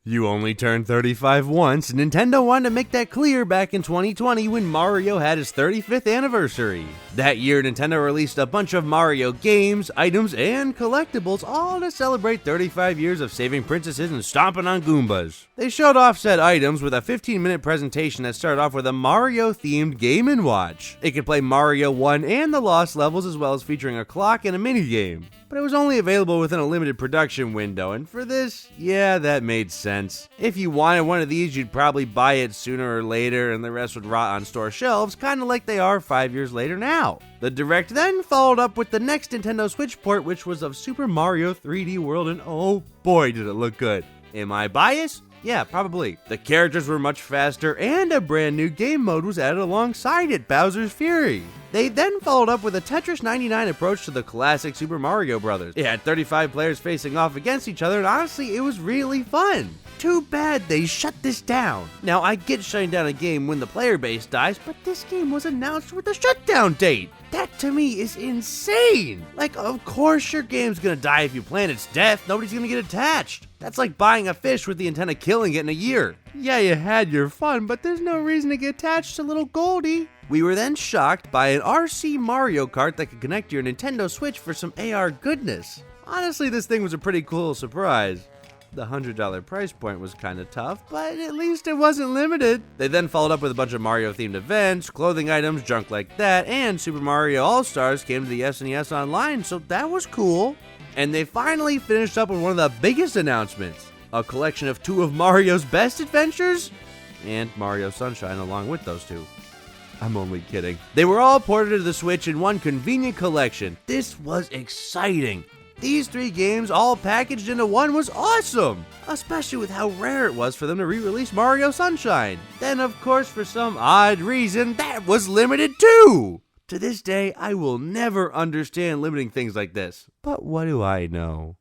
You only turn 35 once, and Nintendo wanted to make that clear back in 2020 when Mario had his 35th anniversary. That year, Nintendo released a bunch of Mario games, items, and collectibles, all to celebrate 35 years of saving princesses and stomping on Goombas. They showed off said items with a 15-minute presentation that started off with a Mario-themed Game & Watch. It could play Mario 1 and the Lost levels, as well as featuring a clock and a minigame. But it was only available within a limited production window, and for this, yeah, that made sense. If you wanted one of these, you'd probably buy it sooner or later, and the rest would rot on store shelves, kinda like they are 5 years later now. The Direct then followed up with the next Nintendo Switch port, which was of Super Mario 3D World, and oh boy did it look good. Am I biased? Yeah, probably. The characters were much faster, and a brand new game mode was added alongside it, Bowser's Fury. They then followed up with a Tetris 99 approach to the classic Super Mario Bros. It had 35 players facing off against each other, and honestly, it was really fun. Too bad they shut this down. Now, I get shutting down a game when the player base dies, but this game was announced with a shutdown date. That to me is insane. Like, of course your game's gonna die if you plan its death. Nobody's gonna get attached. That's like buying a fish with the intent of killing it in a year. Yeah, you had your fun, but there's no reason to get attached to little Goldie. We were then shocked by an RC Mario Kart that could connect to your Nintendo Switch for some AR goodness. Honestly, this thing was a pretty cool surprise. The $100 price point was kinda tough, but at least it wasn't limited. They then followed up with a bunch of Mario-themed events, clothing items, junk like that, and Super Mario All-Stars came to the SNES Online, so that was cool. And they finally finished up with one of the biggest announcements, a collection of 2 of Mario's best adventures, and Mario Sunshine along with those 2. I'm only kidding. They were all ported to the Switch in one convenient collection. This was exciting. These 3 games all packaged into one was awesome, especially with how rare it was for them to re-release Mario Sunshine. Then, of course, for some odd reason, that was limited too! To this day, I will never understand limiting things like this. But what do I know?